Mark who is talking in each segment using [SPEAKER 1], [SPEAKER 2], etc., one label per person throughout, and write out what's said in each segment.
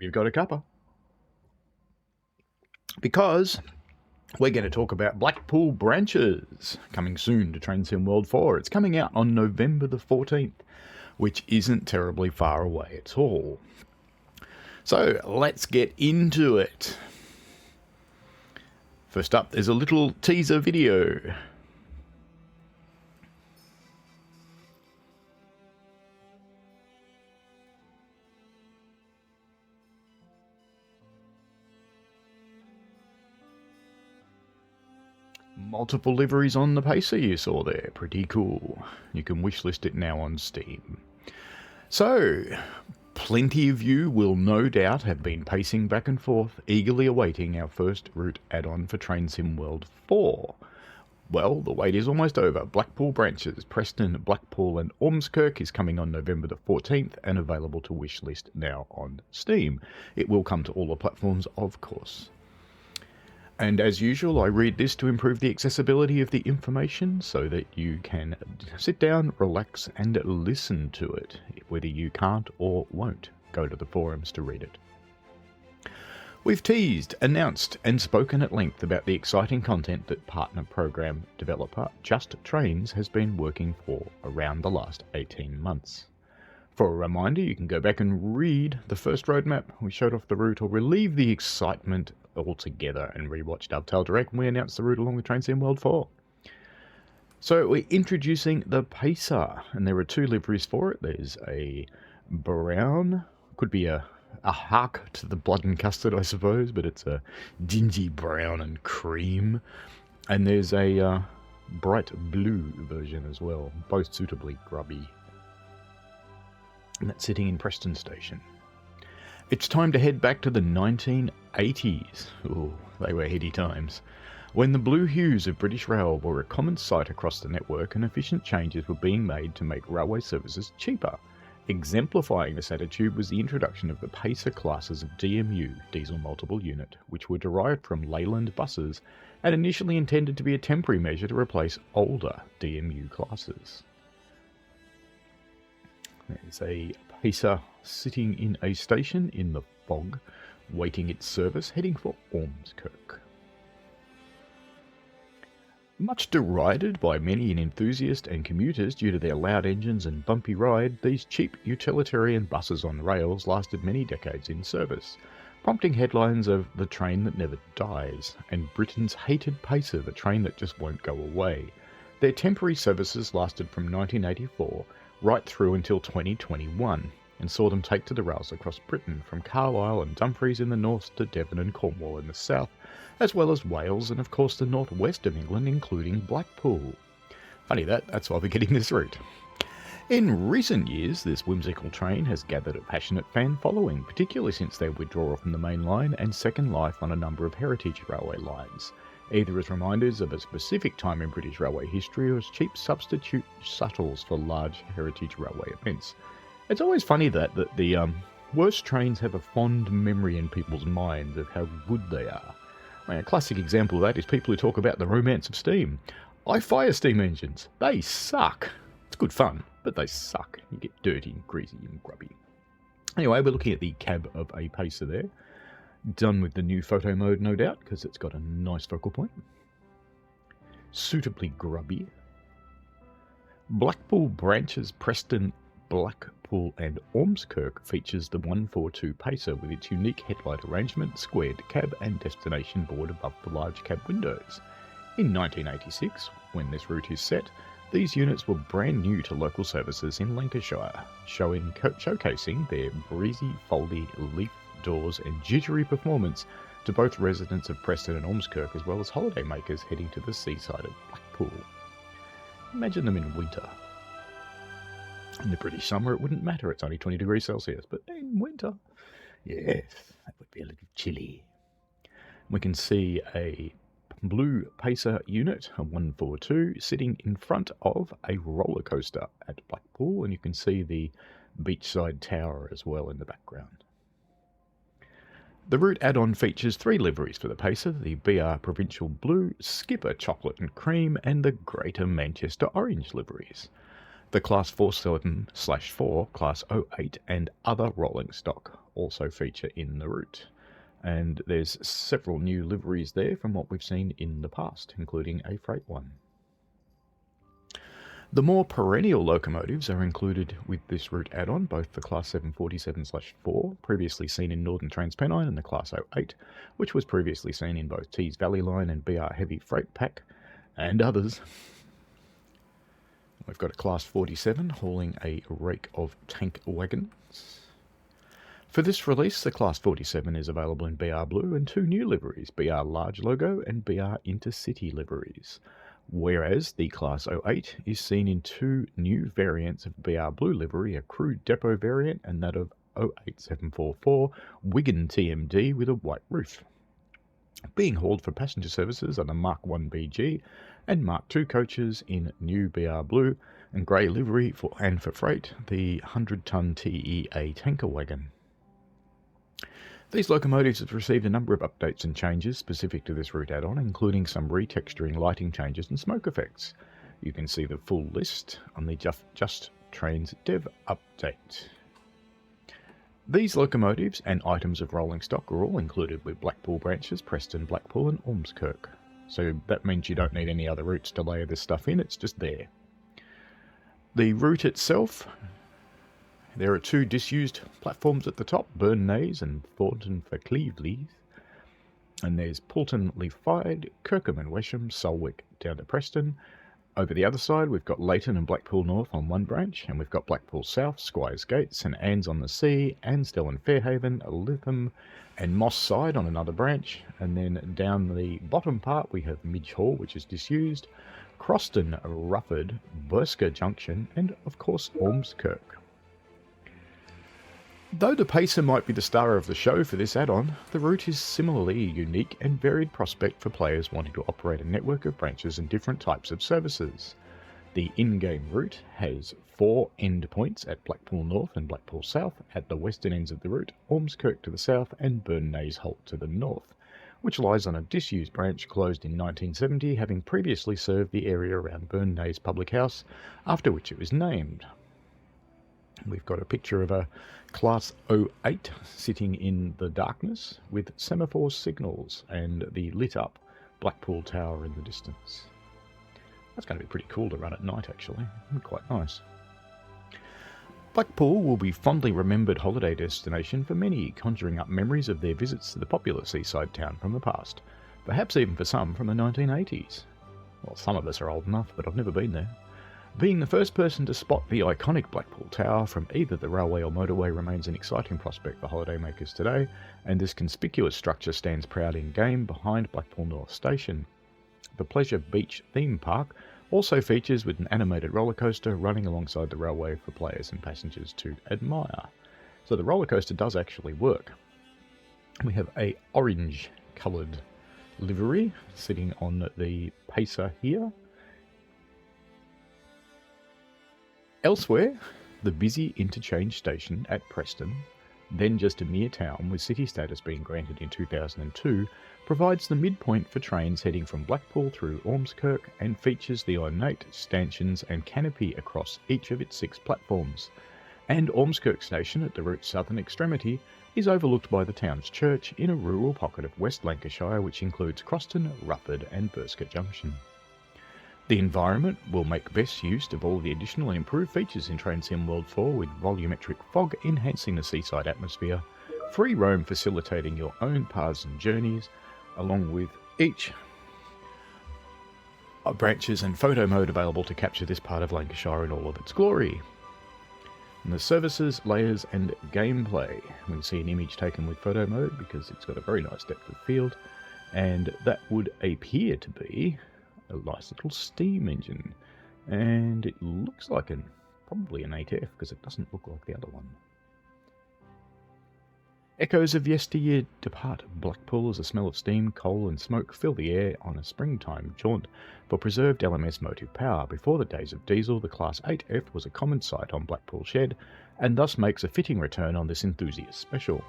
[SPEAKER 1] you've got a cuppa. Because we're going to talk about Blackpool branches coming soon to Train Sim World 4. It's coming out on November the 14th, which isn't terribly far away at all. So let's get into it. First up, there's a little teaser video. Multiple liveries on the Pacer you saw there. Pretty cool. You can wishlist it now on Steam. So, plenty of you will no doubt have been pacing back and forth, eagerly awaiting our first route add-on for Train Sim World 4. Well, the wait is almost over. Blackpool branches, Preston, Blackpool and Ormskirk is coming on November the 14th and available to wishlist now on Steam. It will come to all the platforms, of course. And as usual, I read this to improve the accessibility of the information so that you can sit down, relax, and listen to it, whether you can't or won't go to the forums to read it. We've teased, announced, and spoken at length about the exciting content that partner program developer Just Trains has been working for around the last 18 months. For a reminder, you can go back and read the first roadmap we showed off the route, or relieve the excitement altogether and rewatch Dovetail Direct when we announced the route along with Train Sim World 4. So we're introducing the Pacer, and there are two liveries for it. There's a brown, could be a hark to the blood and custard, I suppose, but it's a dingy brown and cream. And there's a bright blue version as well, both suitably grubby. And that's sitting in Preston Station. It's time to head back to the 1980s. Ooh, they were heady times. When the blue hues of British Rail were a common sight across the network and efficient changes were being made to make railway services cheaper. Exemplifying this attitude was the introduction of the Pacer classes of DMU, diesel multiple unit, which were derived from Leyland buses and initially intended to be a temporary measure to replace older DMU classes. There's a Pacer sitting in a station in the fog, waiting its service, heading for Ormskirk. Much derided by many enthusiasts and commuters due to their loud engines and bumpy ride, these cheap utilitarian buses on rails lasted many decades in service, prompting headlines of "the train that never dies" and Britain's hated Pacer, the train that just won't go away. Their temporary services lasted from 1984 right through until 2021, and saw them take to the rails across Britain, from Carlisle and Dumfries in the north to Devon and Cornwall in the south, as well as Wales and of course the northwest of England, including Blackpool. Funny that's why we're getting this route. In recent years, this whimsical train has gathered a passionate fan following, particularly since their withdrawal from the main line and second life on a number of heritage railway lines, either as reminders of a specific time in British railway history or as cheap substitute shuttles for large heritage railway events. It's always funny that the worst trains have a fond memory in people's minds of how good they are. I mean, a classic example of that is people who talk about the romance of steam. I fire steam engines. They suck. It's good fun, but they suck. You get dirty and greasy and grubby. Anyway, we're looking at the cab of a Pacer there. Done with the new photo mode, no doubt, because it's got a nice focal point. Suitably grubby. Blackpool branches Preston, Blackpool and Ormskirk features the 142 Pacer with its unique headlight arrangement, squared cab and destination board above the large cab windows. In 1986, when this route is set, these units were brand new to local services in Lancashire, showcasing their breezy, foldy, leaf doors and jittery performance to both residents of Preston and Ormskirk, as well as holidaymakers heading to the seaside of Blackpool. Imagine them in winter. In the British summer it wouldn't matter, it's only 20 degrees Celsius, but in winter, yes, that would be a little chilly. We can see a blue Pacer unit, a 142, sitting in front of a roller coaster at Blackpool, and you can see the beachside tower as well in the background. The route add-on features 3 liveries for the Pacer, the BR Provincial Blue, Skipper Chocolate and Cream, and the Greater Manchester Orange liveries. The Class 47/4, Class 08 and other rolling stock also feature in the route. And there's several new liveries there from what we've seen in the past, including a freight one. The more perennial locomotives are included with this route add-on, both the Class 747/4, previously seen in Northern Transpennine, and the Class 08, which was previously seen in both Tees Valley Line and BR Heavy Freight Pack, and others. We've got a Class 47 hauling a rake of tank wagons. For this release, the Class 47 is available in BR Blue and two new liveries, BR Large Logo and BR Intercity liveries, whereas the Class 08 is seen in two new variants of BR Blue livery, a Crew Depot variant and that of 08744 Wigan TMD with a white roof, being hauled for passenger services on a Mark 1 BG and Mark 2 coaches in new BR Blue and grey livery and for freight, the 100-ton TEA tanker wagon. These locomotives have received a number of updates and changes specific to this route add-on, including some retexturing, lighting changes and smoke effects. You can see the full list on the Just Trains Dev update. These locomotives and items of rolling stock are all included with Blackpool branches, Preston, Blackpool and Ormskirk. So that means you don't need any other routes to layer this stuff in, it's just there. The route itself, there are two disused platforms at the top, Burn Naze and Thornton for Cleveland. And there's Poulton, Leafide, Kirkham and Wesham, Solwick down to Preston. Over the other side, we've got Leighton and Blackpool North on one branch, and we've got Blackpool South, Squires Gate, St Anne's on the Sea, Ansdell and Fairhaven, Lytham and Moss Side on another branch. And then down the bottom part, we have Midge Hall, which is disused, Croston, Rufford, Bursker Junction, and of course Ormskirk. Though the Pacer might be the star of the show for this add-on, the route is similarly a unique and varied prospect for players wanting to operate a network of branches and different types of services. The in-game route has 4 endpoints at Blackpool North and Blackpool South at the western ends of the route, Ormskirk to the south and Burn Naze Halt to the north, which lies on a disused branch closed in 1970, having previously served the area around Burn Naze Public House, after which it was named. We've got a picture of a Class 08 sitting in the darkness with semaphore signals and the lit up Blackpool Tower in the distance. That's going to be pretty cool to run at night actually, quite nice. Blackpool will be fondly remembered holiday destination for many, conjuring up memories of their visits to the popular seaside town from the past, perhaps even for some from the 1980s. Well, some of us are old enough, but I've never been there. Being the first person to spot the iconic Blackpool Tower from either the railway or motorway remains an exciting prospect for holidaymakers today, and this conspicuous structure stands proud in-game behind Blackpool North Station. The Pleasure Beach theme park also features with an animated roller coaster running alongside the railway for players and passengers to admire. So the roller coaster does actually work. We have a orange coloured livery sitting on the Pacer here. Elsewhere, the busy interchange station at Preston, then just a mere town with city status being granted in 2002, provides the midpoint for trains heading from Blackpool through Ormskirk and features the ornate stanchions and canopy across each of its 6 platforms. And Ormskirk station at the route's southern extremity is overlooked by the town's church in a rural pocket of West Lancashire which includes Croston, Rufford and Bursker Junction. The environment will make best use of all the additional and improved features in Train Sim World 4 with volumetric fog enhancing the seaside atmosphere, free roam facilitating your own paths and journeys, along with each branches and photo mode available to capture this part of Lancashire in all of its glory. And the services, layers and gameplay. We can see an image taken with photo mode because it's got a very nice depth of field, and that would appear to be a nice little steam engine, and it looks like probably an 8F because it doesn't look like the other one. Echoes of yesteryear depart Blackpool as a smell of steam, coal and smoke fill the air on a springtime jaunt for preserved LMS motive power. Before the days of diesel, the Class 8F was a common sight on Blackpool Shed, and thus makes a fitting return on this enthusiast special.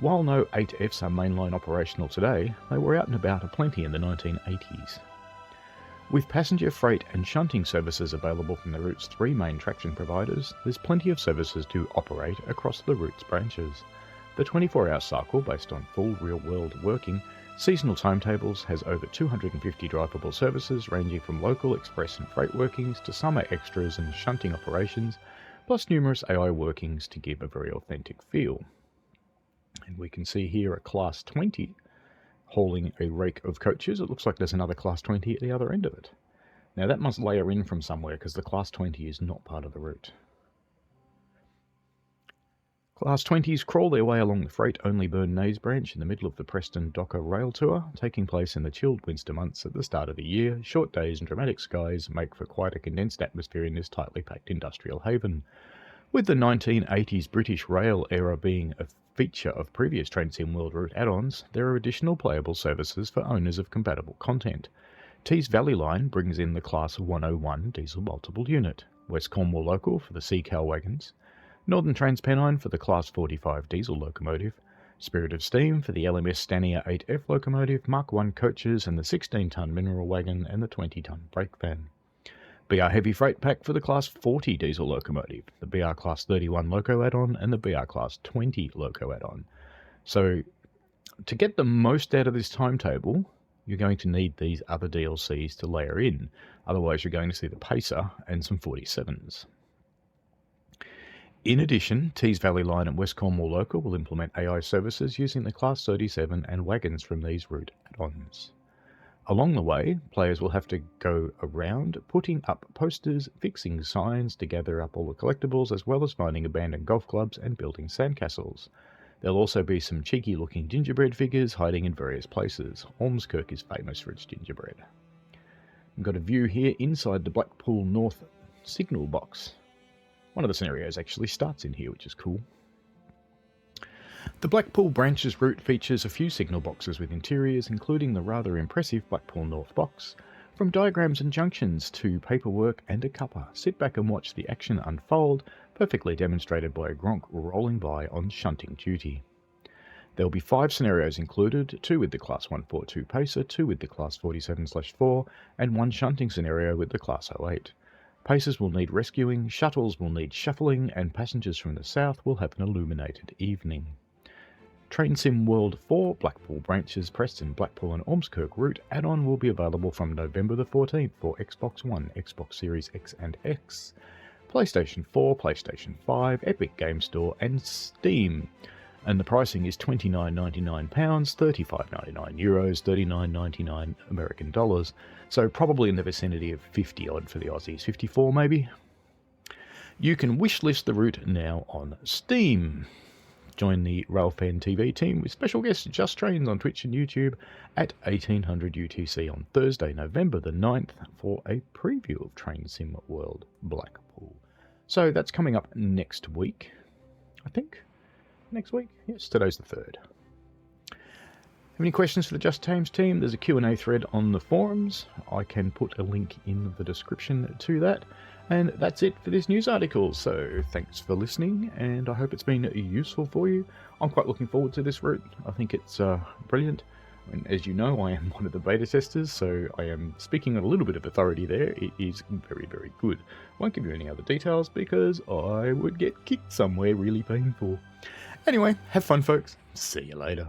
[SPEAKER 1] While no 8Fs are mainline operational today, they were out and about aplenty in the 1980s. With passenger freight and shunting services available from the route's 3 main traction providers, there's plenty of services to operate across the route's branches. The 24-hour cycle, based on full real-world working, seasonal timetables, has over 250 drivable services ranging from local express and freight workings to summer extras and shunting operations, plus numerous AI workings to give a very authentic feel. And we can see here a Class 20 hauling a rake of coaches. It looks like there's another Class 20 at the other end of it. Now that must layer in from somewhere because the Class 20 is not part of the route. Class 20s crawl their way along the freight-only Burn Naze branch in the middle of the Preston Docker Rail Tour, taking place in the chilled winter months at the start of the year. Short days and dramatic skies make for quite a condensed atmosphere in this tightly packed industrial haven. With the 1980s British rail era being a feature of previous TrainSim World Route add-ons, there are additional playable services for owners of compatible content. Tees Valley Line brings in the Class 101 diesel multiple unit, West Cornwall Local for the Seacal wagons, Northern Transpennine for the Class 45 diesel locomotive, Spirit of Steam for the LMS Stania 8F locomotive, Mark I coaches and the 16-tonne mineral wagon and the 20-tonne brake van. BR Heavy Freight Pack for the Class 40 diesel locomotive, the BR Class 31 loco add-on and the BR Class 20 loco add-on. So to get the most out of this timetable, you're going to need these other DLCs to layer in. Otherwise you're going to see the Pacer and some 47s. In addition, Tees Valley Line and West Cornwall Local will implement AI services using the Class 37 and wagons from these route add-ons. Along the way, players will have to go around putting up posters, fixing signs to gather up all the collectibles, as well as finding abandoned golf clubs and building sandcastles. There'll also be some cheeky-looking gingerbread figures hiding in various places. Ormskirk is famous for its gingerbread. We've got a view here inside the Blackpool North signal box. One of the scenarios actually starts in here, which is cool. The Blackpool branch's route features a few signal boxes with interiors, including the rather impressive Blackpool North box. From diagrams and junctions to paperwork and a cuppa, sit back and watch the action unfold, perfectly demonstrated by a Gronk rolling by on shunting duty. There will be 5 scenarios included, 2 with the Class 142 Pacer, 2 with the Class 47/4, and 1 shunting scenario with the Class 08. Pacers will need rescuing, shuttles will need shuffling, and passengers from the south will have an illuminated evening. TrainSim World 4 Blackpool branches Preston, Blackpool and Ormskirk route add-on will be available from November the 14th for Xbox One, Xbox Series X and X, PlayStation 4, PlayStation 5, Epic Game Store and Steam. And the pricing is £29.99, €35.99, €39.99 American dollars. So probably in the vicinity of 50 odd for the Aussies, 54 maybe. You can wishlist the route now on Steam. Join the Railfan TV team with special guest Just Trains on Twitch and YouTube at 1800 UTC on Thursday, November the 9th for a preview of TrainSim World Blackpool. So that's coming up next week, I think. Next week? Yes, today's the 3rd. Have any questions for the Just Tames team? There's a Q&A thread on the forums. I can put a link in the description to that. And that's it for this news article. So thanks for listening, and I hope it's been useful for you. I'm quite looking forward to this route. I think it's brilliant. And as you know, I am one of the beta testers, so I am speaking on a little bit of authority there. It is very, very good. Won't give you any other details because I would get kicked somewhere really painful. Anyway, have fun, folks. See you later.